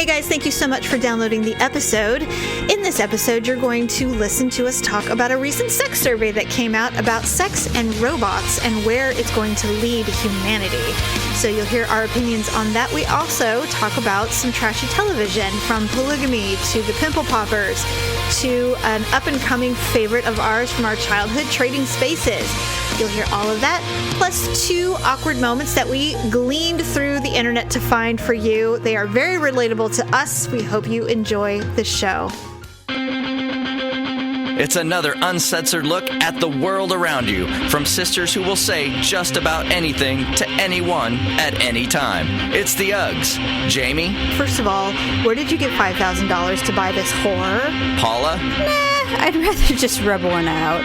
Hey guys, thank you so much for downloading the episode. In this episode, you're going to listen to us talk about a recent sex survey that came out about sex and robots and where it's going to lead humanity. So you'll hear our opinions on that. We also talk about some trashy television, from polygamy to the pimple poppers to an up-and-coming favorite of ours from our childhood, Trading Spaces. You'll hear all of that, plus 2 awkward moments that we gleaned through the internet to find for you. They are very relatable to us. We hope you enjoy the show. It's another uncensored look at the world around you, from sisters who will say just about anything to anyone at any time. It's the Uggs. Jamie? First of all, where did you get $5,000 to buy this horror? Paula? Nah, I'd rather just rub one out.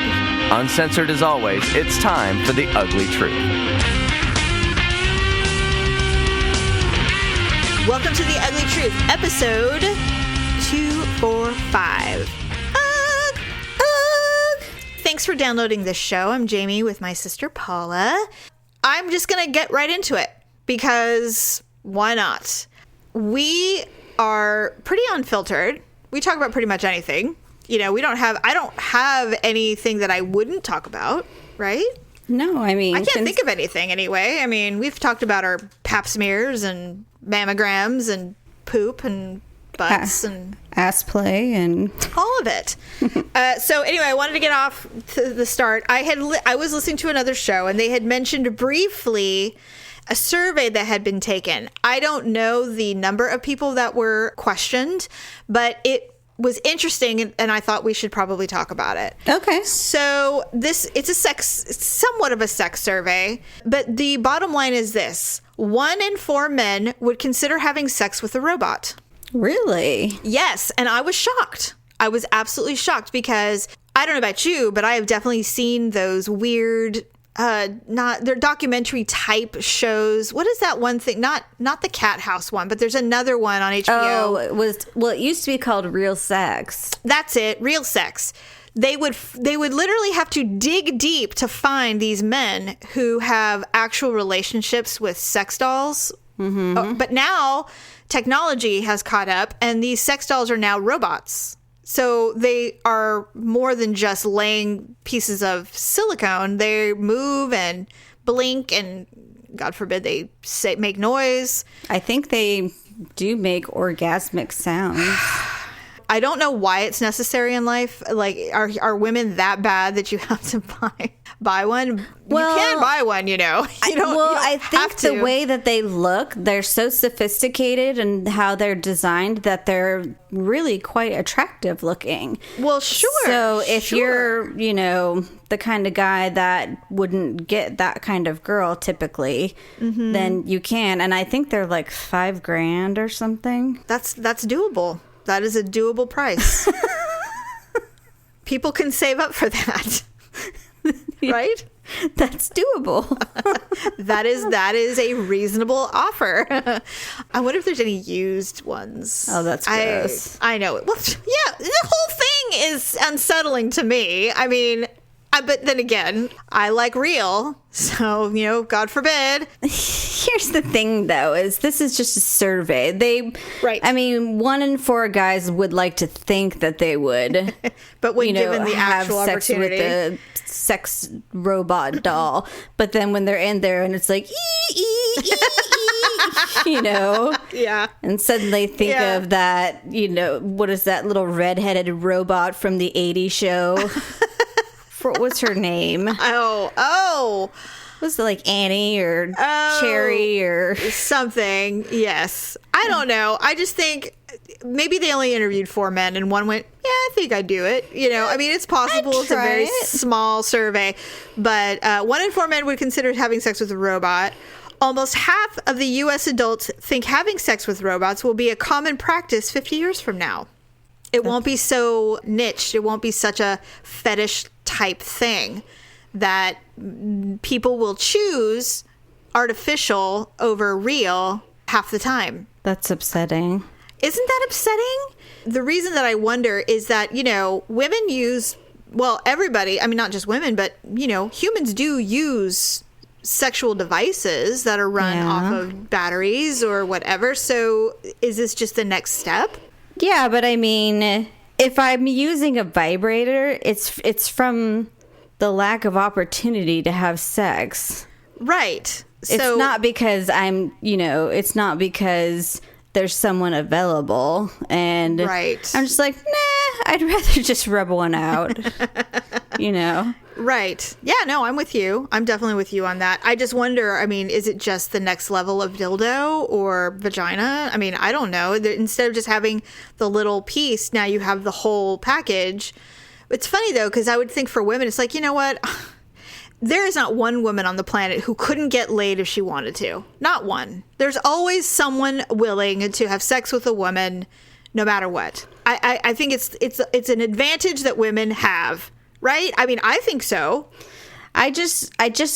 Uncensored as always, it's time for the Ugly Truth. Welcome to the Ugly Truth, episode 245. Thanks for downloading this show. I'm Jamie with my sister Paula. I'm just going to get right into it because why not? We are pretty unfiltered. We talk about pretty much anything. You know, I don't have anything that I wouldn't talk about, right? No, I mean, I can't think of anything anyway. I mean, we've talked about our pap smears and mammograms and poop and butts and ass play and all of it. So anyway, I wanted to get off to the start. I was listening to another show and they had mentioned briefly a survey that had been taken. I don't know the number of people that were questioned, but it was interesting and I thought we should probably talk about it. Okay. So it's somewhat of a sex survey, but the bottom line is this: 1 in 4 men would consider having sex with a robot. Really? Yes, and I was shocked. I was absolutely shocked because I don't know about you, but I have definitely seen those weird, they're documentary type shows. What is that one thing? Not the Cat House one, but there's another one on HBO. Oh, it used to be called Real Sex. That's it, Real Sex. They would literally have to dig deep to find these men who have actual relationships with sex dolls. Mm-hmm. But now technology has caught up and these sex dolls are now robots. So they are more than just laying pieces of silicone. They move and blink and, God forbid, they make noise. I think they do make orgasmic sounds. I don't know why it's necessary in life. Like, are women that bad that you have to buy one? Well, you can buy one, you know. I think the way that they look, they're so sophisticated and how they're designed that they're really quite attractive looking. Well, sure. So if you're, the kind of guy that wouldn't get that kind of girl typically, then you can. And I think they're like $5,000 or something. That's doable. That is a doable price. People can save up for that. Right? That's doable. That is a reasonable offer. I wonder if there's any used ones. Oh, that's gross. I know. Well, yeah, the whole thing is unsettling to me. I mean, but then again, I like real, so, God forbid. Here's the thing, though, is this is just a survey. Right. I mean, 1 in 4 guys would like to think that they would. But when given the have actual sex opportunity. with a sex robot doll. But then when they're in there and it's like, Yeah. And suddenly think of that, what is that little redheaded robot from the 80s show? What's her name? Oh. Was it like Annie or Cherry or something? Yes. I don't know. I just think maybe they only interviewed 4 men and one went, yeah, I think I'd do it. I mean, it's possible. It's a very small survey. But 1 in 4 men would consider having sex with a robot. Almost half of the U.S. adults think having sex with robots will be a common practice 50 years from now. It won't be so niched. It won't be such a fetish type thing that people will choose artificial over real half the time. That's upsetting. Isn't that upsetting? The reason that I wonder is that, women use, well, everybody, I mean, not just women, but, humans do use sexual devices that are run off of batteries or whatever. So is this just the next step? Yeah, but I mean, if I'm using a vibrator, it's from the lack of opportunity to have sex. Right. It's not because it's not because there's someone available. And right. I'm just like, nah, I'd rather just rub one out, Right. Yeah, no, I'm with you. I'm definitely with you on that. I just wonder, I mean, is it just the next level of dildo or vagina? I mean, I don't know. Instead of just having the little piece, now you have the whole package. It's funny, though, because I would think for women, it's like, you know what? There is not one woman on the planet who couldn't get laid if she wanted to. Not one. There's always someone willing to have sex with a woman, no matter what. I think it's an advantage that women have. Right? I mean, I think so. I just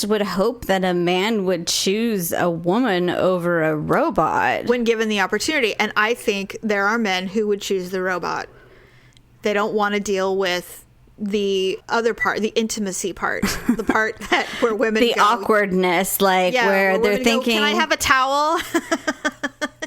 would hope that a man would choose a woman over a robot when given the opportunity. And I think there are men who would choose the robot. They don't want to deal with the other part, the intimacy part, the part that where women the go, awkwardness, like where they're thinking, can I have a towel?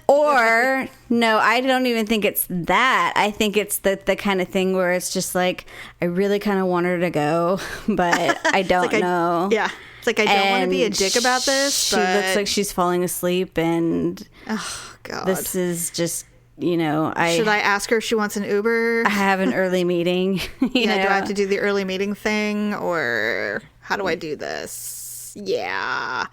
Or no, I don't even think it's that. I think it's the kind of thing where it's just like, I really kind of want her to go, but I don't know. It's like, I don't want to be a dick about this. She looks like she's falling asleep, and oh god, this is just, should I ask her if she wants an Uber? I have an early meeting. Do I have to do the early meeting thing, or how do I do this? Yeah.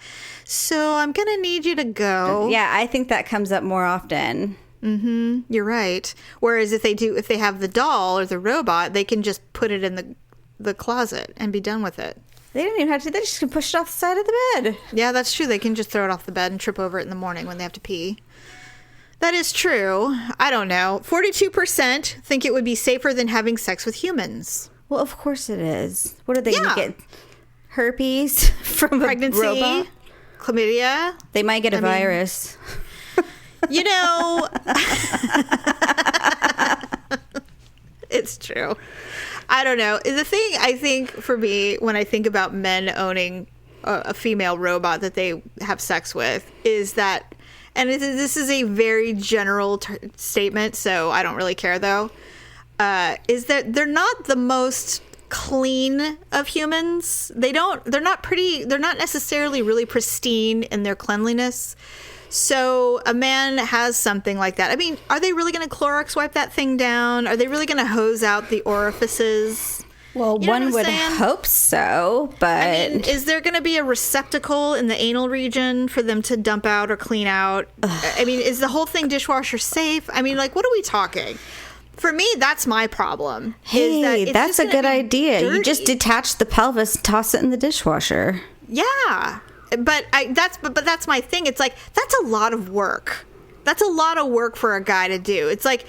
So I'm going to need you to go. Yeah, I think that comes up more often. Mm-hmm. You're right. Whereas if they have the doll or the robot, they can just put it in the closet and be done with it. They don't even have to. They just can push it off the side of the bed. Yeah, that's true. They can just throw it off the bed and trip over it in the morning when they have to pee. That is true. I don't know. 42% think it would be safer than having sex with humans. Well, of course it is. What are they going to get? Herpes from pregnancy, a robot? Chlamydia. They might get a virus. It's true. I don't know. The thing I think for me when I think about men owning a female robot that they have sex with is that, and this is a very general statement, so I don't really care though, is that they're not the most clean of humans. They're not necessarily really pristine in their cleanliness. So a man has something like that. I mean, are they really going to Clorox wipe that thing down? Are they really going to hose out the orifices? Well, one would hope so, but I mean, is there going to be a receptacle in the anal region for them to dump out or clean out? I mean, is the whole thing dishwasher safe? I mean, like, what are we talking? For me, that's my problem. Hey, that's a good idea. Dirty. You just detach the pelvis, toss it in the dishwasher. Yeah, but that's my thing. It's like, that's a lot of work. That's a lot of work for a guy to do. It's like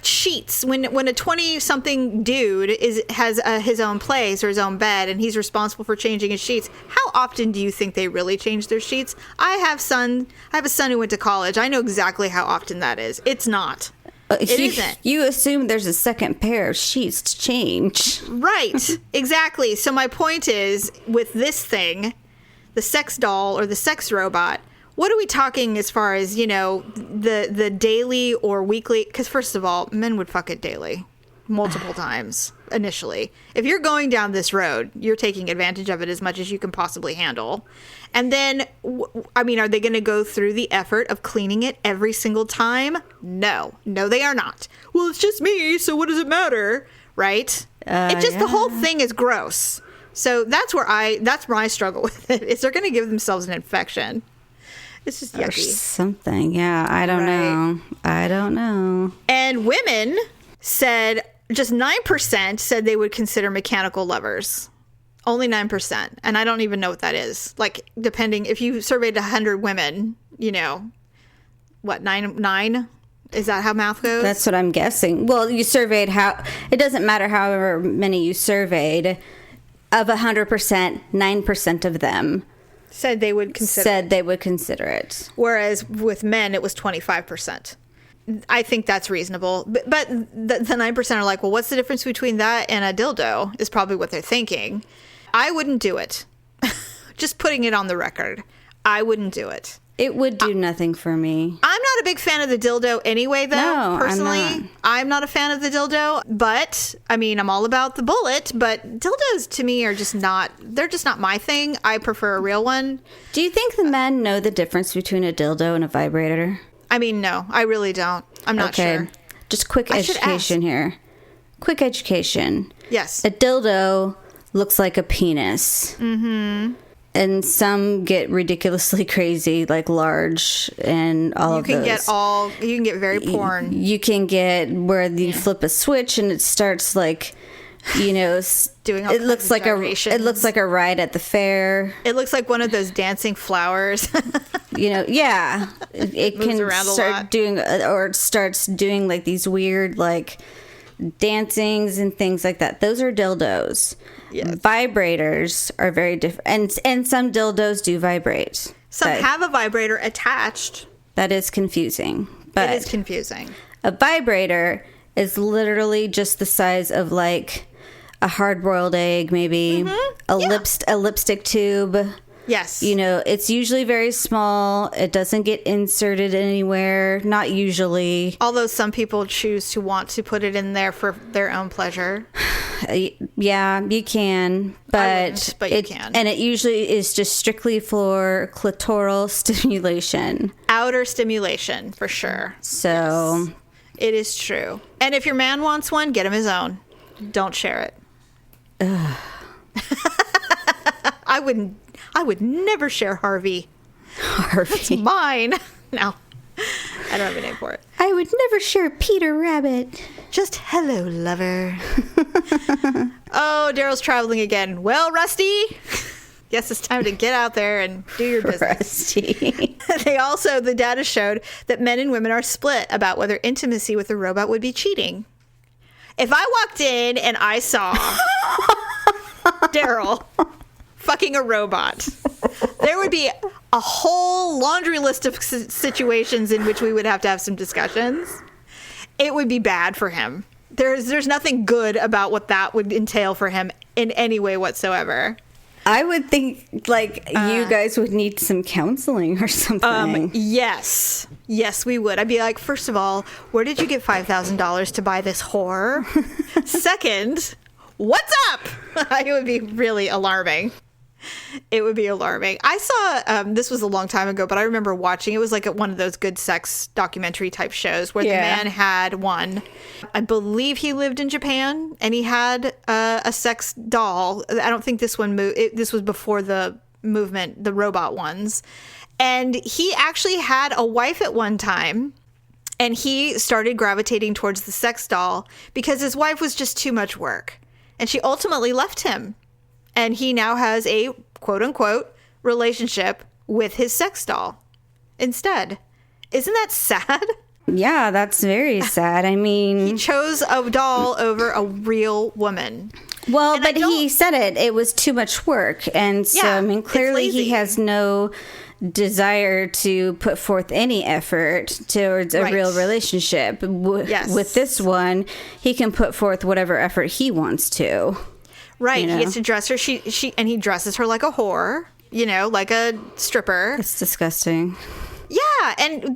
sheets. When a 20-something dude has his own place or his own bed and he's responsible for changing his sheets, how often do you think they really change their sheets? I have a son who went to college. I know exactly how often that is. It's not. It isn't. You assume there's a second pair of sheets to change. Right. Exactly. So my point is, with this thing, the sex doll or the sex robot, what are we talking as far as, the daily or weekly? Because first of all, men would fuck it daily, multiple times initially. If you're going down this road, you're taking advantage of it as much as you can possibly handle. And then, are they going to go through the effort of cleaning it every single time? No, they are not. Well, it's just me, so what does it matter? Right? The whole thing is gross. So that's where I struggle with it. Is they're going to give themselves an infection. It's just yucky. Or something. Yeah, I don't know. And women said, just 9% said they would consider mechanical lovers. Only 9%. And I don't even know what that is. Like, depending, if you surveyed 100 women, what, nine? Is that how math goes? That's what I'm guessing. Well, you surveyed it doesn't matter however many you surveyed. Of 100%, 9% of them said they would consider it. Whereas with men, it was 25%. I think that's reasonable. But the 9% are like, well, what's the difference between that and a dildo is probably what they're thinking. I wouldn't do it. Just putting it on the record. I wouldn't do it. It would do nothing for me. I'm not a big fan of the dildo anyway, though. No, personally, I'm not a fan of the dildo. But I mean, I'm all about the bullet. But dildos to me are just not. They're just not my thing. I prefer a real one. Do you think the men know the difference between a dildo and a vibrator? I mean, no, I really don't. I'm not sure. Just quick education here. Quick education. Yes. A dildo looks like a penis. Mm-hmm. And some get ridiculously crazy, like large and all of those. You can get very porn. You can get where you flip a switch and it starts like, doing all it looks like it looks like a ride at the fair. It looks like one of those dancing flowers. Yeah. It moves can around a start lot. doing, or it starts doing like these weird like dancings and things like that. Those are dildos. Yes. Vibrators are very different, and some dildos do vibrate. Some have a vibrator attached. That is confusing. But It is confusing. a vibrator is literally just the size of like a hard-boiled egg, maybe a lipstick tube. Yes. It's usually very small. It doesn't get inserted anywhere. Not usually. Although some people choose to want to put it in there for their own pleasure. Yeah, you can, but you can. And it usually is just strictly for clitoral stimulation. Outer stimulation, for sure. So, yes. It is true. And if your man wants one, get him his own. Don't share it. I would never share Harvey. It's mine. No, I don't have a name for it. I would never share Peter Rabbit. Just hello, lover. Oh, Daryl's traveling again. Well, Rusty, guess it's time to get out there and do your business. Rusty. The data showed that men and women are split about whether intimacy with a robot would be cheating. If I walked in and I saw Daryl fucking a robot, there would be a whole laundry list of situations in which we would have to have some discussions. It would be bad for him. There's nothing good about what that would entail for him in any way whatsoever. I would think you guys would need some counseling or something. Yes, we would. I'd be like, first of all, where did you get $5,000 to buy this whore? Second, what's up? It would be really alarming. It would be alarming. I saw, this was a long time ago, but I remember watching, it was like one of those good sex documentary type shows where the man had one. I believe he lived in Japan and he had a sex doll. I don't think this one moved. This was before the movement, the robot ones. And he actually had a wife at one time. And he started gravitating towards the sex doll because his wife was just too much work. And she ultimately left him. And he now has a quote-unquote relationship with his sex doll instead. Isn't that sad? Yeah, that's very sad. I mean... He chose a doll over a real woman. Well, and but he said it was too much work. And so, I mean, clearly he has no desire to put forth any effort towards a real relationship. With this one, he can put forth whatever effort he wants to. Right, he gets to dress her. And he dresses her like a whore, like a stripper. It's disgusting. Yeah, and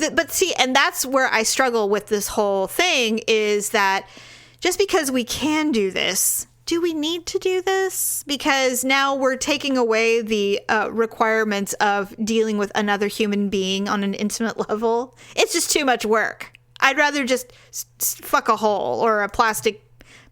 that's where I struggle with this whole thing is that just because we can do this, do we need to do this? Because now we're taking away the requirements of dealing with another human being on an intimate level. It's just too much work. I'd rather just fuck a hole or a plastic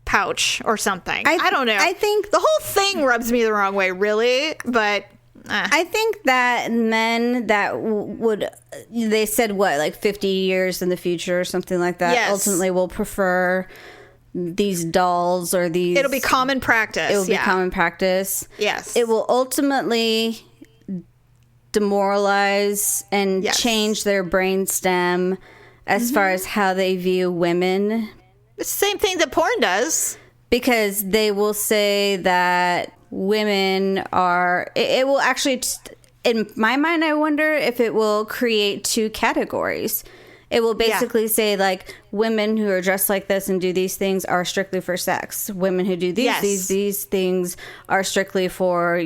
pouch or something. I don't know. I think the whole thing rubs me the wrong way, really, but I think that men that would, they said what, like 50 years in the future or something like that, ultimately will prefer these dolls or these... It'll be common practice. It will be common practice. Yes. It will ultimately demoralize and change their brainstem as far as how they view women. It's the same thing that porn does. Because they will say that women are... It will actually... In my mind, I wonder if it will create two categories. It will basically say, like, women who are dressed like this and do these things are strictly for sex. Women who do these things are strictly for,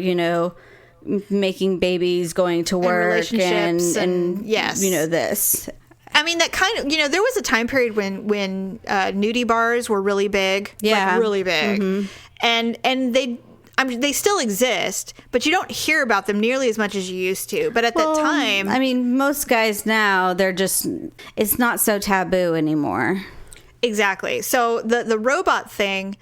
making babies, going to work, relationships and yes, this. I mean, that kind of, there was a time period when nudie bars were really big, like really big, and they still exist, but you don't hear about them nearly as much as you used to. But at that time, I mean, most guys now, it's not so taboo anymore. Exactly. So the robot thing,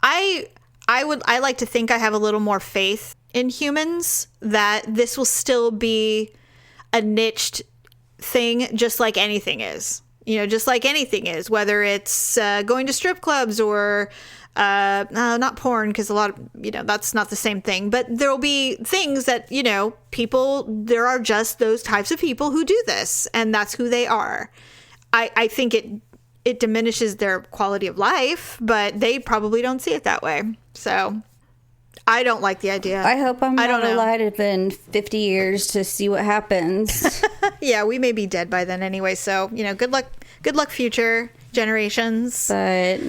I like to think I have a little more faith in humans that this will still be a niched thing, just like anything is. Just like anything is, whether it's going to strip clubs or not porn, because a lot of, that's not the same thing. But there will be things that, there are just those types of people who do this, and that's who they are. I think it diminishes their quality of life, but they probably don't see it that way. So I don't like the idea. I hope I'm not alive in 50 years to see what happens. Yeah, we may be dead by then anyway. So, good luck future generations. But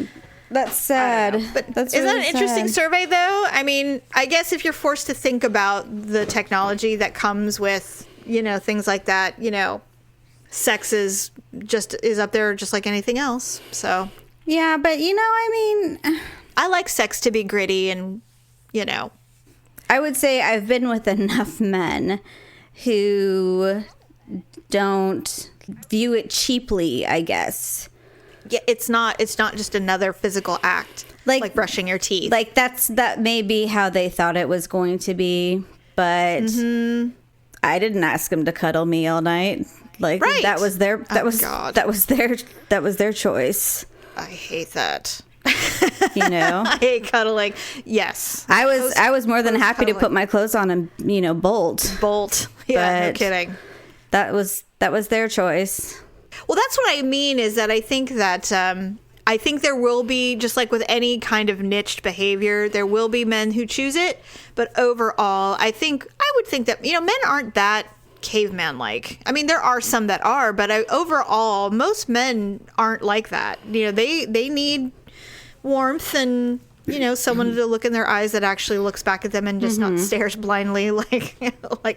that's sad. But isn't that an interesting survey, though? I mean, I guess if you're forced to think about the technology that comes with, things like that, sex is up there just like anything else. So yeah, but I like sex to be gritty and I would say I've been with enough men who don't view it cheaply, I guess. Yeah, it's not just another physical act like brushing your teeth. Like that may be how they thought it was going to be, but I didn't ask them to cuddle me all night. Like right. that was their choice. I hate that. I hate cuddling. Yes. I was more than happy to put my clothes on and bolt. Yeah, no kidding. That was their choice. Well, that's what I mean, is that I think that I think there will be, just like with any kind of niched behavior, there will be men who choose it. But overall, I would think that, men aren't that caveman-like. I mean, there are some that are, but overall, most men aren't like that. They need warmth and, someone to look in their eyes that actually looks back at them and just not stares blindly like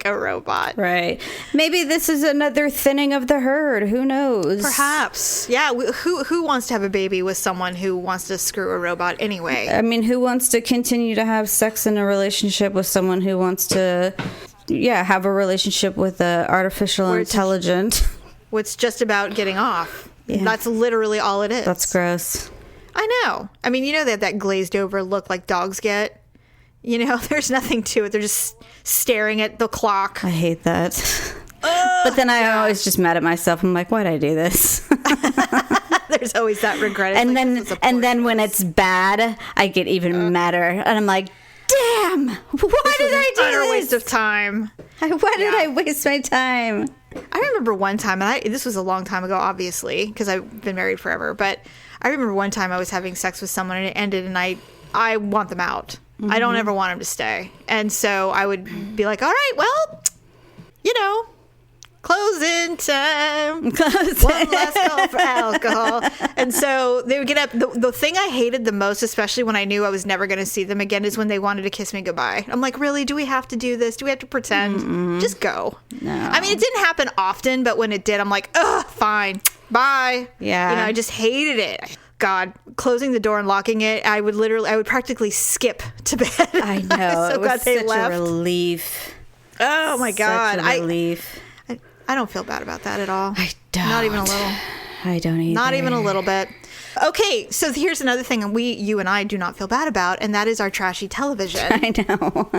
a robot. Right. Maybe this is another thinning of the herd. Who knows? Perhaps. Yeah. Who wants to have a baby with someone who wants to screw a robot anyway? I mean, who wants to continue to have sex in a relationship with someone who wants to, have a relationship with an artificial intelligence? It's just about getting off. Yeah. That's literally all it is. That's gross. I know. I mean, they have that glazed over look like dogs get. There's nothing to it. They're just staring at the clock. I hate that. But then I'm always just mad at myself. I'm like, why'd I do this? There's always that regret. And then when it's bad, I get even madder. And I'm like, damn, why did I do this? A waste of time. Why did I waste my time? I remember one time, and this was a long time ago, obviously, because I've been married forever, but I remember one time I was having sex with someone and it ended, and I want them out. I don't ever want them to stay. And so I would be like, all right, well, closing time. One last call for alcohol. And so they would get up. The thing I hated the most, especially when I knew I was never going to see them again, is when they wanted to kiss me goodbye. I'm like, really? Do we have to do this? Do we have to pretend? Just go. No. I mean, it didn't happen often, but when it did, I'm like, ugh, fine. Bye. Yeah. I just hated it. God, closing the door and locking it, I would practically skip to bed. I know. So it was glad they such left. a relief. Oh my God. Such a relief. I don't feel bad about that at all. I don't. Not even a little. I don't either. Not even a little bit. Okay, so here's another thing you and I do not feel bad about, and that is our trashy television. I know.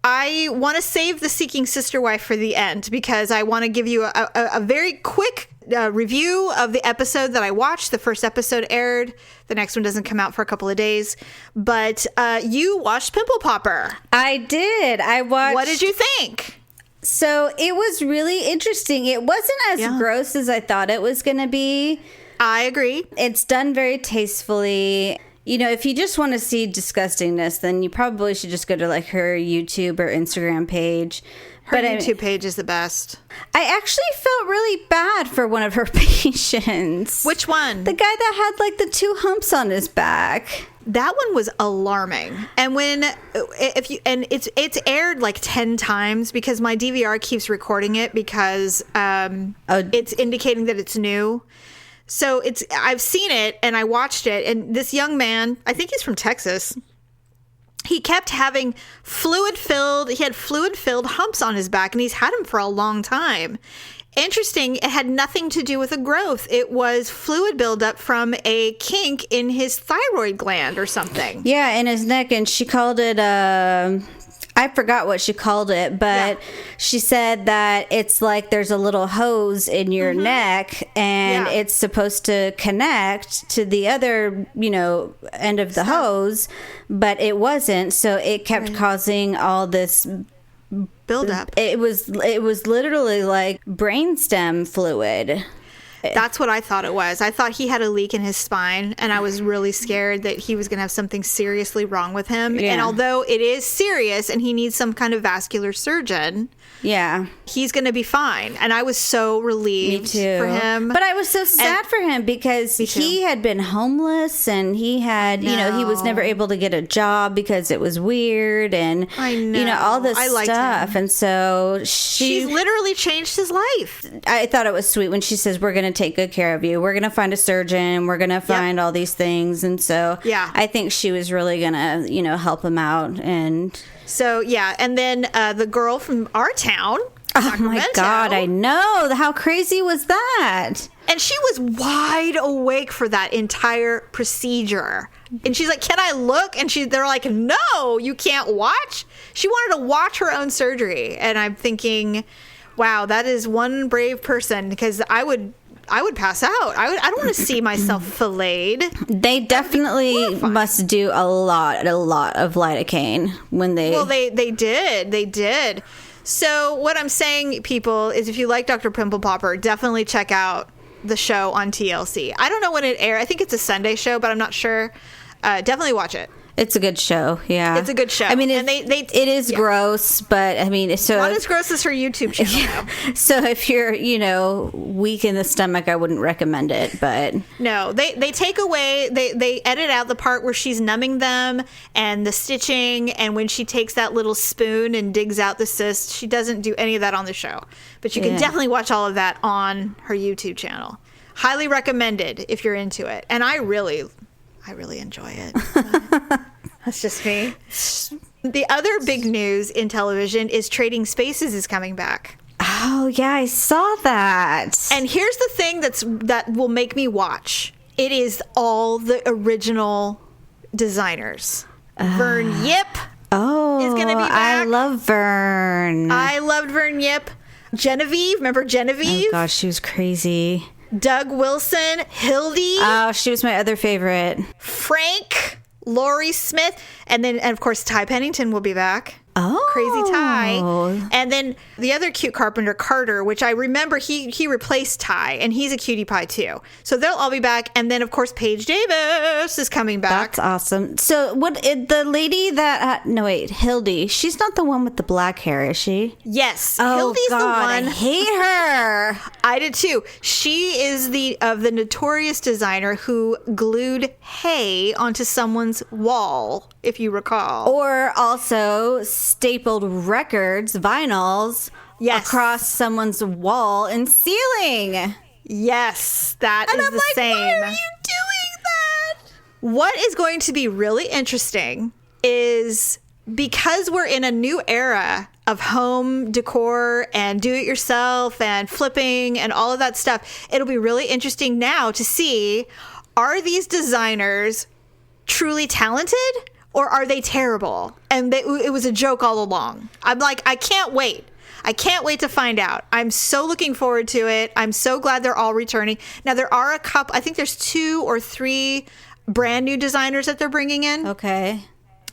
I want to save the Seeking Sister Wife for the end, because I want to give you a very quick review of the episode that I watched. The first episode aired. The next one doesn't come out for a couple of days. But you watched Pimple Popper. I did. I watched. What did you think? So it was really interesting. It wasn't as gross as I thought it was going to be. I agree. It's done very tastefully. if you just want to see disgustingness, then you probably should just go to like her YouTube or Instagram page. Her YouTube page is the best. I actually felt really bad for one of her patients. Which one? The guy that had like the 2 humps on his back. That one was alarming. And it's aired like 10 times because my DVR keeps recording it because it's indicating that it's new. So I've seen it and I watched it, and this young man, I think he's from Texas, he kept having fluid-filled humps on his back, and he's had them for a long time. Interesting, it had nothing to do with a growth. It was fluid buildup from a kink in his thyroid gland or something. Yeah, in his neck, and she called it, I forgot what she called it, but she said that it's like there's a little hose in your neck, and it's supposed to connect to the other, end of the hose, but it wasn't. So it kept causing all this buildup. It was literally like brainstem fluid. That's what I thought it was. I thought he had a leak in his spine, and I was really scared that he was going to have something seriously wrong with him. Yeah. And although it is serious and he needs some kind of vascular surgeon, he's going to be fine. And I was so relieved for him. But I was so sad for him because he had been homeless, and he had, he was never able to get a job because it was weird, and all this stuff. And so she's literally changed his life. I thought it was sweet when she says, we're going to take good care of you. We're going to find a surgeon. We're going to find all these things. And so I think she was really going to, help him out. And so, and then the girl from our town, oh my God, I know. How crazy was that? And she was wide awake for that entire procedure. And she's like, can I look? And they're like, no, you can't watch. She wanted to watch her own surgery. And I'm thinking, wow, that is one brave person, because I would pass out. I don't want to see myself filleted. They definitely must do a lot of lidocaine when they... Well, they did. So what I'm saying, people, is if you like Dr. Pimple Popper, definitely check out the show on TLC. I don't know when it airs. I think it's a Sunday show, but I'm not sure. Definitely watch it. It's a good show, yeah. It's a good show. I mean, it is gross, but I mean, so not as gross as her YouTube channel. Yeah. So if you're, weak in the stomach, I wouldn't recommend it. But no, they take away, they edit out the part where she's numbing them and the stitching, and when she takes that little spoon and digs out the cyst, she doesn't do any of that on the show. But you can definitely watch all of that on her YouTube channel. Highly recommended if you're into it, and I really enjoy it. That's just me. The other big news in television is Trading Spaces is coming back. Oh, yeah, I saw that. And here's the thing that will make me watch. It is all the original designers. Vern Yip is going to be back. I love Vern. I loved Vern Yip. Genevieve, remember Genevieve? Oh, gosh, she was crazy. Doug Wilson, Hildy. Oh, she was my other favorite. Frank, Laurie Smith, and of course Ty Pennington will be back. Oh, Crazy Ty. And then the other cute carpenter, Carter, which I remember he replaced Ty, and he's a cutie pie too. So they'll all be back. And then of course Paige Davis is coming back. That's awesome. So the lady that Hildy, she's not the one with the black hair, is she? Yes. Oh, Hildy's God, the one. I hate her. I did too. She is the notorious designer who glued hay onto someone's wall, if you recall. Or also stapled records, vinyls, across someone's wall and ceiling. Yes, that is the same. Why are you doing that? What is going to be really interesting is, because we're in a new era of home decor and do-it-yourself and flipping and all of that stuff, it'll be really interesting now to see, are these designers truly talented, or are they terrible? And it was a joke all along. I'm like, I can't wait. I can't wait to find out. I'm so looking forward to it. I'm so glad they're all returning. Now, there are a couple, I think there's 2 or 3 brand new designers that they're bringing in. Okay.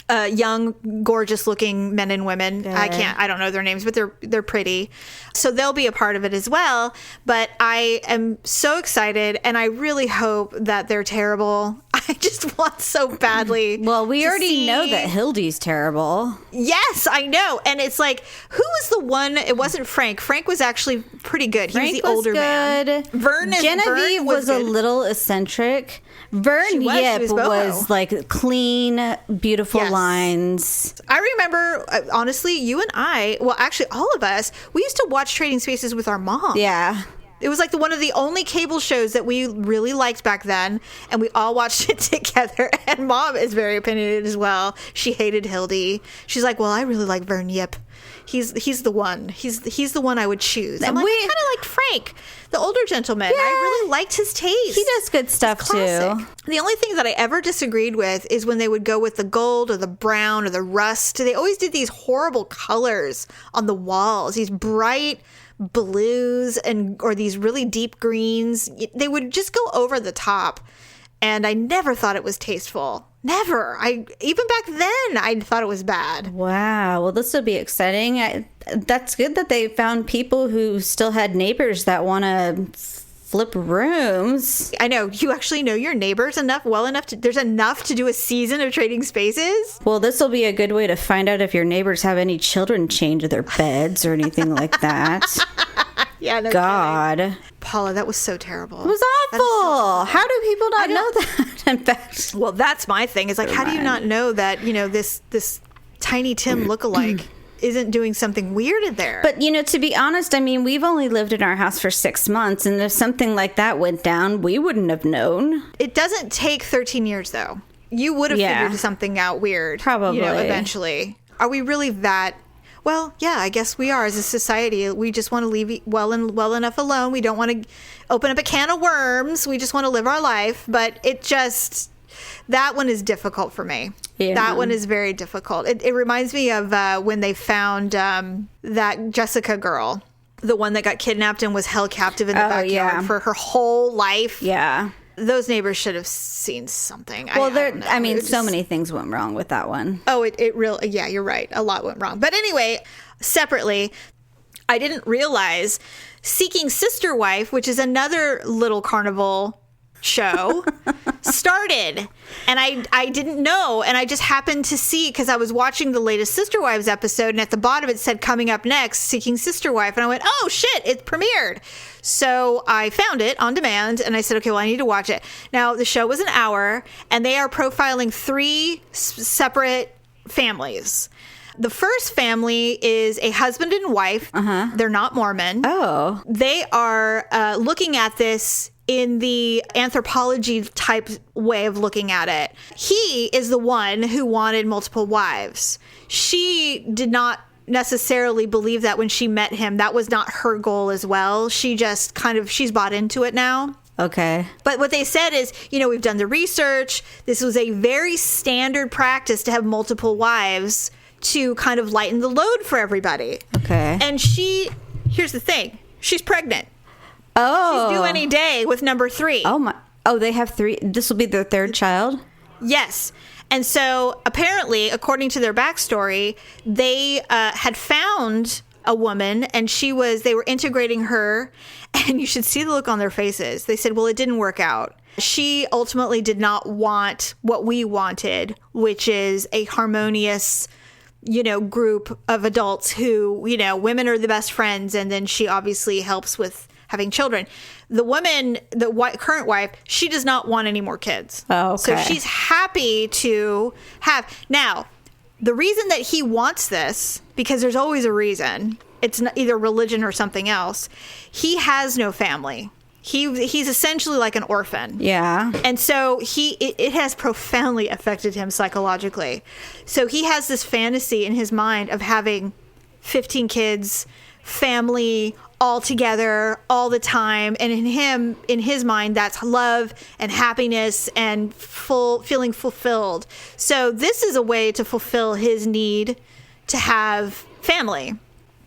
Young, gorgeous looking men and women. Good. I don't know their names, but they're pretty. So they'll be a part of it as well. But I am so excited, and I really hope that they're terrible. I just want so badly. Well, we already know see- that Hildy's terrible. Yes, I know. And it's like, who was the one? It wasn't Frank. Frank was actually pretty good. He was the older man. Genevieve was a good. little eccentric. Vern She Yip was boho. was like clean, beautiful Yes. lines. I remember, honestly, you and I, well, actually, all of us, we used to watch Trading Spaces with our mom. Yeah. It was like one of the only cable shows that we really liked back then, and we all watched it together. And Mom is very opinionated as well. She hated Hildy. She's like, "Well, I really like Vern Yip. He's the one. He's the one I would choose." I'm like, I kind of liked Frank, the older gentleman. Yeah. I really liked his taste. He does good stuff too. Classic. The only thing that I ever disagreed with is when they would go with the gold or the brown or the rust. They always did these horrible colors on the walls, these bright blues or these really deep greens. They would just go over the top, and I never thought it was tasteful. Never. Even back then I thought it was bad. Wow. Well, this will be exciting. That's good that they found people who still had neighbors that want to flip rooms. I know you actually know your neighbors well enough there's enough to do a season of Trading Spaces. Well, this will be a good way to find out if your neighbors have any children change their beds or anything like that. Yeah, no God. kidding. Paula, that was so terrible. It was awful. How do people not know that? In fact, Well, that's my thing. Is like, how do you not know that, this Tiny Tim lookalike isn't doing something weird in there? but to be honest, I mean, we've only lived in our house for 6 months, and if something like that went down, we wouldn't have known. It doesn't take 13 years, though. You would have figured something out weird. Probably. Eventually. Are we really that... Well, yeah, I guess we are as a society. We just want to leave well enough alone. We don't want to open up a can of worms. We just want to live our life. But that one is difficult for me. Yeah. That one is very difficult. It reminds me of when they found that Jessica girl, the one that got kidnapped and was held captive in the backyard for her whole life. Yeah. Those neighbors should have seen something. Well, I mean, so many things went wrong with that one. Oh, it really, yeah, you're right. A lot went wrong. But anyway, separately, I didn't realize Seeking Sister Wife, which is another little carnival show, started. And I didn't know. And I just happened to see, because I was watching the latest Sister Wives episode, and at the bottom it said, coming up next, Seeking Sister Wife. And I went, oh, shit, it premiered. So I found it on demand, and I said, okay, well, I need to watch it. Now, the show was an hour, and they are profiling 3 separate families. The first family is a husband and wife. They're not Mormon. Oh. They are looking at this in the anthropology type way of looking at it. He is the one who wanted multiple wives. She did not necessarily believe that when she met him. That was not her goal as well. She just she's bought into it now. Okay. But what they said is, we've done the research. This was a very standard practice to have multiple wives to kind of lighten the load for everybody. Okay. And here's the thing, she's pregnant. Oh. She's due any day with number 3. Oh my. Oh, they have 3. This will be their 3rd child? Yes. And so apparently, according to their backstory, they had found a woman, and they were integrating her, and you should see the look on their faces. They said, well, it didn't work out. She ultimately did not want what we wanted, which is a harmonious, group of adults who, women are the best friends, and then she obviously helps with having children. The woman, current wife, she does not want any more kids. Oh, okay. So she's happy to have. Now, the reason that he wants this, because there's always a reason, it's not either religion or something else. He has no family. He's essentially like an orphan. Yeah. And so it has profoundly affected him psychologically. So he has this fantasy in his mind of having 15 kids, family, all together all the time, and in his mind, that's love and happiness and feeling fulfilled. So this is a way to fulfill his need to have family.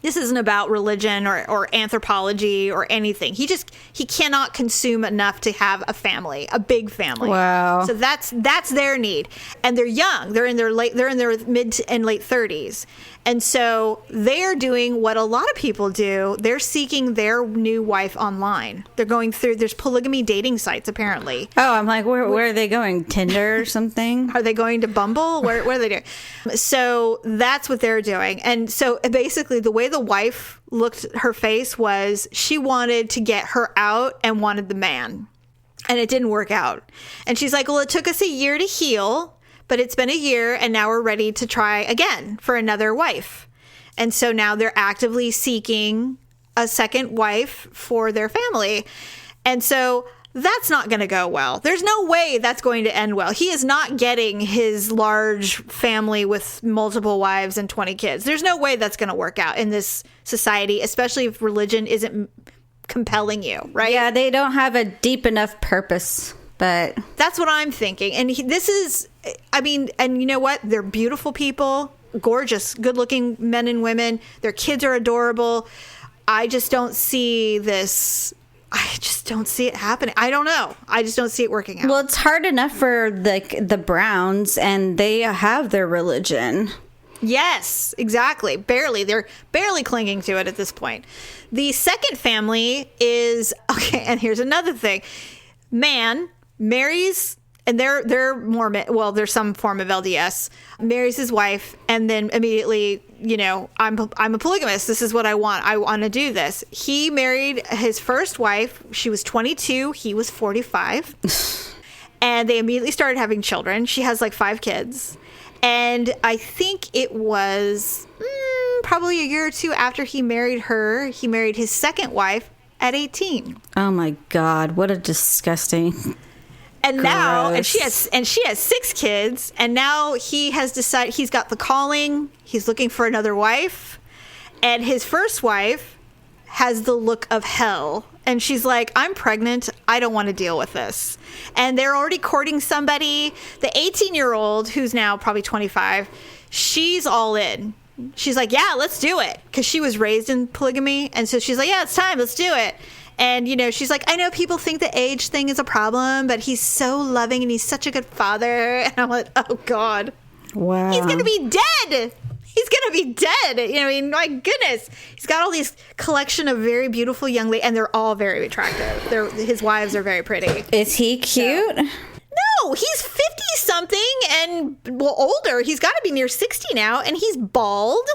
This isn't about religion or anthropology or anything. He cannot consume enough to have a family, a big family. Wow. So that's their need. And they're young. They're in their mid and late 30s. And so they're doing what a lot of people do. They're seeking their new wife online. They're going through, there's polygamy dating sites, apparently. Oh, I'm like, where are they going? Tinder or something? Are they going to Bumble? What are they doing? So that's what they're doing. And so basically the way the wife looked, her face was she wanted to get her out and wanted the man. And it didn't work out. And she's like, well, it took us a year to heal. But it's been a year, and now we're ready to try again for another wife. And so now they're actively seeking a second wife for their family. And so that's not going to go well. There's no way that's going to end well. He is not getting his large family with multiple wives and 20 kids. There's no way that's going to work out in this society, especially if religion isn't compelling you, right? Yeah, they don't have a deep enough purpose. But that's what I'm thinking. And this is, I mean, and you know what? They're beautiful people, gorgeous, good looking men and women. Their kids are adorable. I just don't see this. I just don't see it happening. I don't know. I just don't see it working out. Well, it's hard enough for the Browns, and they have their religion. Yes, exactly. Barely. They're barely clinging to it at this point. The second family is, okay, and here's another thing. Man marries, and they're Mormon. Well, there's some form of LDS. Marries his wife, and then immediately, I'm a polygamist. This is what I want. I want to do this. He married his first wife. She was 22. He was 45, and they immediately started having children. She has like 5 kids, and I think it was probably a year or two after he married her. He married his second wife at 18. Oh my God! What a disgusting. And now, and she has 6 kids, and now he has decided he's got the calling. He's looking for another wife, and his first wife has the look of hell, and she's like, I'm pregnant. I don't want to deal with this. And they're already courting somebody. The 18-year-old, who's now probably 25, she's all in. She's like, yeah, let's do it, because she was raised in polygamy, and so she's like, yeah, it's time. Let's do it. And, she's like, I know people think the age thing is a problem, but he's so loving and he's such a good father. And I'm like, oh, God. Wow. He's going to be dead. He's going to be dead. My goodness. He's got all these collection of very beautiful young ladies, and they're all very attractive. His wives are very pretty. Is he cute? So. No, he's 50-something and, older. He's got to be near 60 now, and he's bald.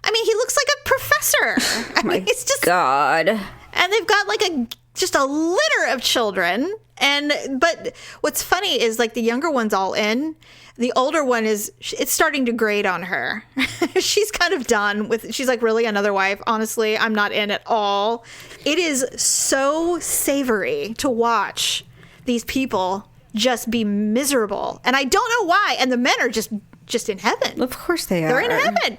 I mean, he looks like a professor. I mean, it's just... God. And they've got just a litter of children. But what's funny is the younger one's all in. The older one it's starting to grate on her. She's kind of done with, she's like, really, another wife? Honestly, I'm not in at all. It is so savory to watch these people just be miserable. And I don't know why. And the men are just in heaven. Of course they are. They're in heaven.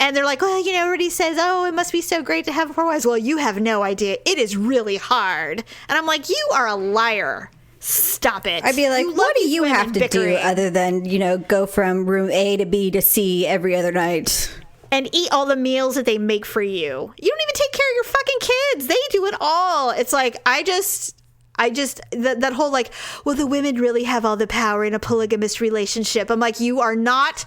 And they're like, well, everybody says, oh, it must be so great to have 4 wives. Well, you have no idea. It is really hard. And I'm like, you are a liar. Stop it. I'd be like, what do you have to do other than, go from room A to B to C every other night? And eat all the meals that they make for you. You don't even take care of your fucking kids. They do it all. It's like, that whole well, the women really have all the power in a polygamous relationship. I'm like, you're not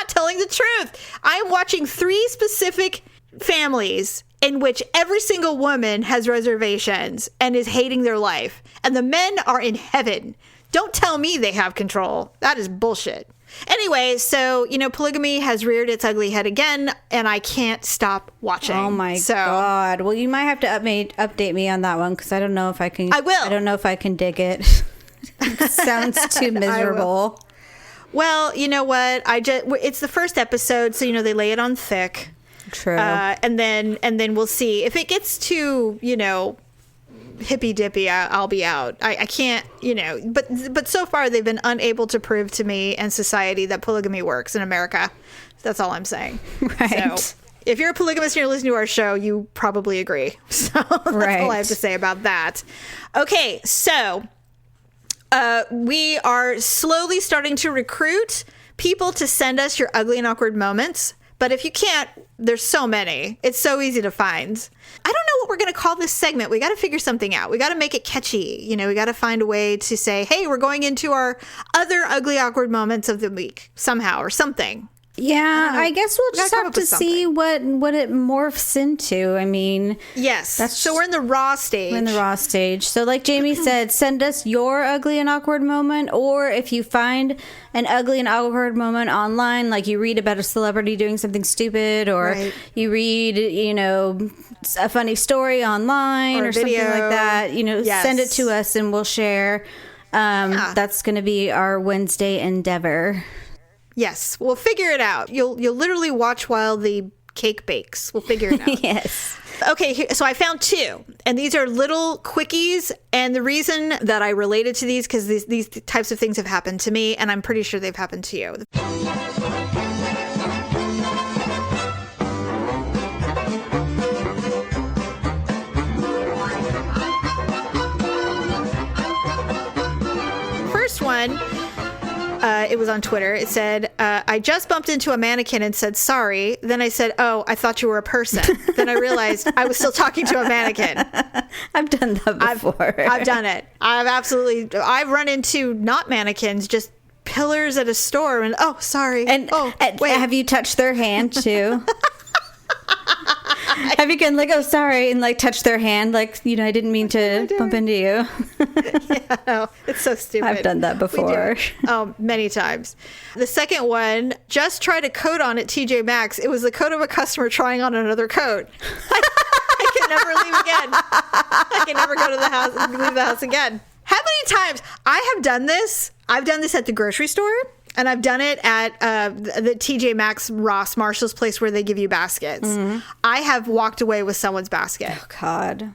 telling the truth. I'm watching 3 specific families in which every single woman has reservations and is hating their life. And the men are in heaven. Don't tell me they have control. That is bullshit. Anyway, so, polygamy has reared its ugly head again, and I can't stop watching. Oh, my God. Well, you might have to update me on that one, because I don't know if I can. I will. I don't know if I can dig it. It sounds too miserable. Well, you know what? It's the first episode, so they lay it on thick. True. And then we'll see if it gets too hippy dippy. I'll be out. I can't. But so far they've been unable to prove to me and society that polygamy works in America. That's all I'm saying. Right. So if you're a polygamist and you're listening to our show, you probably agree. So that's all I have to say about that. Okay, so. We are slowly starting to recruit people to send us your ugly and awkward moments But if you can't, there's so many. It's so easy to find. I don't know what we're going to call this segment. We got to figure something out. We got to make it catchy. You know, we got to find a way to say, hey, we're going into our other ugly, awkward moments of the week somehow or something. Yeah, I guess we'll just have to see what it morphs into. I mean, yes. So we're in the raw stage. We're in the raw stage. So like Jamie said, send us your ugly and awkward moment, or if you find an ugly and awkward moment online, like you read about a celebrity doing something stupid, or you read, you know, a funny story online or something like that, you know, send it to us and we'll share. That's going to be our Wednesday endeavor. Yes, we'll figure it out. You'll literally watch while the cake bakes. We'll figure it out. Yes. Okay, so I found 2, and these are little quickies. And the reason that I related to these, because these types of things have happened to me, and I'm pretty sure they've happened to you. First one. It was on Twitter. It said, I just bumped into a mannequin and said, sorry. Then I said, oh, I thought you were a person. Then I realized I was still talking to a mannequin. I've done that before. I've done it. I've run into not mannequins, just pillars at a store and, oh, sorry. And, wait. Have you touched their hand too? Have you gone like, oh, sorry, and like touch their hand, like, you know, I didn't mean to bump into you. Yeah, no, it's so stupid. I've done that before. Oh, many times. The second one, just tried a coat on at TJ Maxx. It was the coat of a customer trying on another coat. I can never leave again. I can never go to the house and leave the house again. How many times I have done this? I've done this at the grocery store. And I've done it at the TJ Maxx, Ross, Marshall's place where they give you baskets. Mm-hmm. I have walked away with someone's basket. Oh, God.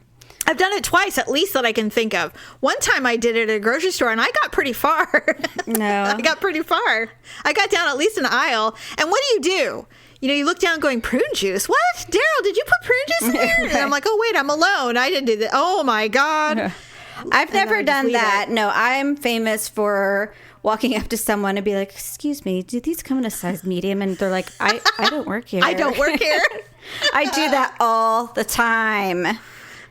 I've done it twice, at least that I can think of. One time I did it at a grocery store, and I got pretty far. No. I got pretty far. I got down at least an aisle. And what do? You know, you look down going, prune juice? What? Daryl, did you put prune juice in there? Right. And I'm like, oh, wait, I'm alone. I didn't do that. Oh, my God. I've never done that. No, I'm famous for walking up to someone and be like, excuse me, do these come in a size medium? And they're like, I don't work here. I don't work here. I do that all the time.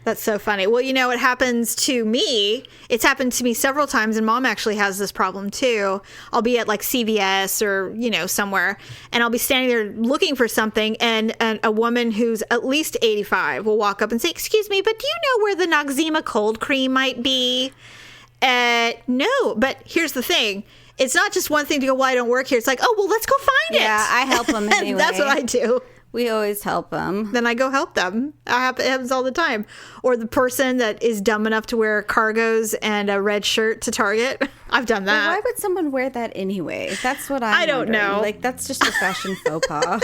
That's so funny. Well, you know, it happens to me. It's happened to me several times, and Mom actually has this problem too. I'll be at like CVS or, you know, somewhere, and I'll be standing there looking for something, and a woman who's at least 85 will walk up and say, excuse me, but do you know where the Noxzema cold cream might be? No, but here's the thing. It's not just one thing to go, well, I don't work here. It's like, oh, well, let's go find it. Yeah, I help them anyway. That's what I do. We always help them. Then I go help them. It happens all the time. Or the person that is dumb enough to wear cargos and a red shirt to Target. I've done that. Well, why would someone wear that anyway? That's what I don't know. Like, that's just a fashion faux pas.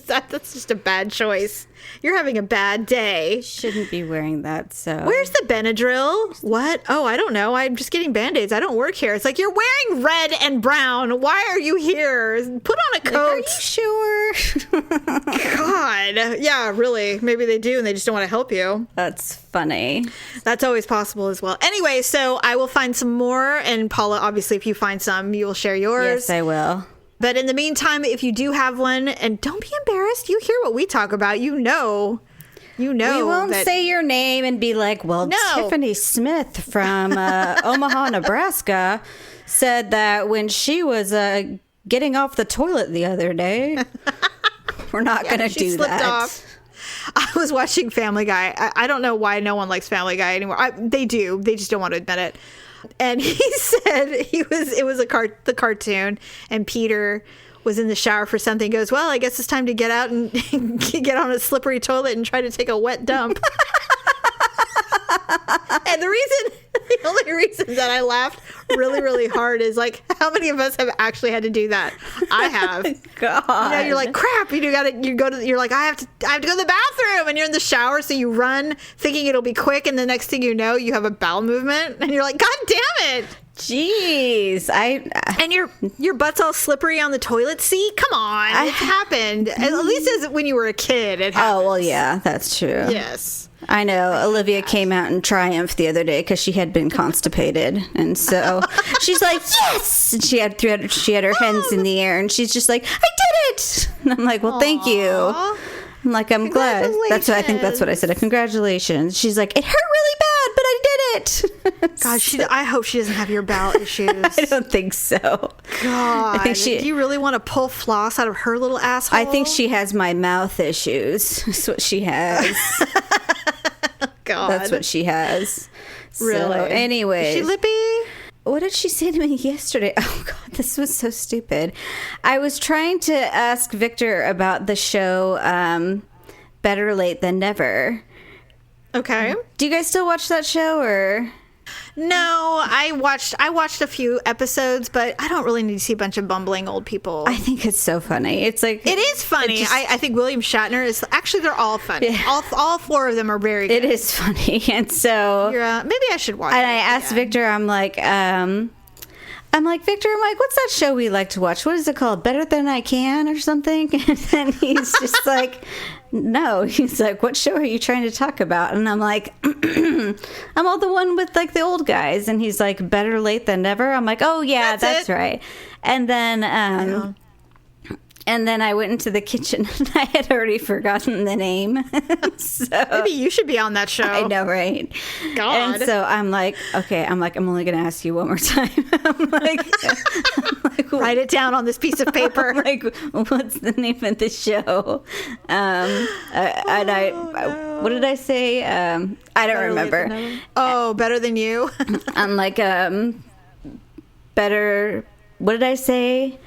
That's just a bad choice. You're having a bad day. Shouldn't be wearing that, so. Where's the Benadryl? What? Oh, I don't know. I'm just getting Band-Aids. I don't work here. It's like, you're wearing red and brown. Why are you here? Put on a coat. Like, are you sure? God. Yeah, really. Maybe they do and they just don't want to help you. That's funny. That's always possible as well. Anyway, so I will find some more. And Paula, obviously, if you find some, you will share yours. Yes, I will. But in the meantime, if you do have one, and don't be embarrassed, you hear what we talk about, you know. We won't say your name and be like, well, no. Tiffany Smith from Omaha, Nebraska said that when she was getting off the toilet the other day. We're not going to do that. Off. I was watching Family Guy. I don't know why no one likes Family Guy anymore. They do. They just don't want to admit it. And he said it was the cartoon, and Peter was in the shower for something. He goes, well, I guess it's time to get out and get on a slippery toilet and try to take a wet dump. And the only reason that I laughed really, really hard is like, how many of us have actually had to do that? I have. God. You know, you're like, crap. You're like, I have to go to the bathroom, and you're in the shower, so you run thinking it'll be quick, and the next thing you know, you have a bowel movement, and you're like, God damn it. Jeez. And your butt's all slippery on the toilet seat? Come on. It's happened. At least as when you were a kid, it happened. Oh, well, yeah, that's true. Yes. I know. Olivia came out in triumph the other day because she had been constipated, and so she's like, "Yes!" And she had her hands in the air, and she's just like, "I did it!" And I'm like, well, thank you. Aw. I'm like, I'm glad. That's what I think. That's what I said. Congratulations. She's like, it hurt really bad, but I did it. God, I hope she doesn't have your bowel issues. I don't think so. God, I think do you really want to pull floss out of her little asshole? I think she has my mouth issues. That's what she has. God, That's what she has. Really? So, anyway, is she lippy? What did she say to me yesterday? Oh, God, this was so stupid. I was trying to ask Victor about the show Better Late Than Never. Okay. Do you guys still watch that show, or? No, I watched a few episodes, but I don't really need to see a bunch of bumbling old people. I think it's so funny. It's like... It is funny. I think William Shatner is... Actually, they're all funny. Yeah. All four of them are very good. It is funny. And so... maybe I should watch it. And I asked Victor, I'm like, Victor, what's that show we like to watch? What is it called? Better Than I Can or something? And then he's just like, no. He's like, what show are you trying to talk about? And I'm like, I'm all the one with like the old guys. And he's like, Better Late Than Never. I'm like, oh yeah, that's right. And then, and then I went into the kitchen and I had already forgotten the name. So maybe you should be on that show. I know, right? God. And so I'm like, okay, I'm only going to ask you one more time. I'm like, write it down on this piece of paper. I'm like, what's the name of the show? What did I say? I don't remember. Oh, Better Than You. I'm like, better, what did I say?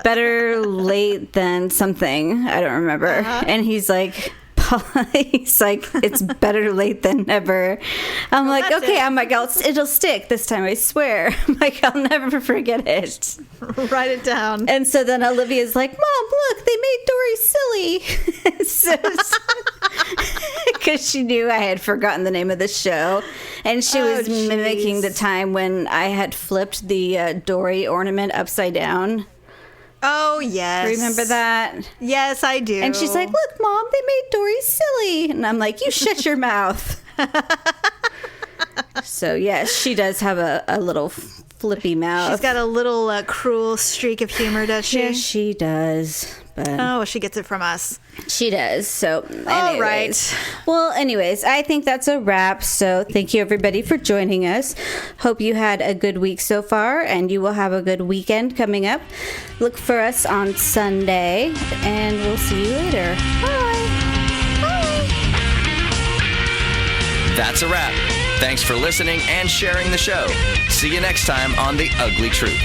Better late than something. I don't remember. And he's like, it's better late than never. I'm like, okay. I'm like, it'll stick this time, I swear. I'm like, I'll never forget it. Write it down. And so then Olivia's like, Mom, look, they made Dory silly. Because she knew I had forgotten the name of the show. And she was mimicking the time when I had flipped the Dory ornament upside down. Oh, yes. Remember that? Yes, I do. And she's like, look, Mom, they made Dory silly. And I'm like, you shut your mouth. So, yes, she does have a little flippy mouth. She's got a little cruel streak of humor, does she? Yes, she does. But she gets it from us. She does. So, anyways. All right. Well, anyways, I think that's a wrap. So, thank you, everybody, for joining us. Hope you had a good week so far, and you will have a good weekend coming up. Look for us on Sunday, and we'll see you later. Bye. Bye. That's a wrap. Thanks for listening and sharing the show. See you next time on The Ugly Truth.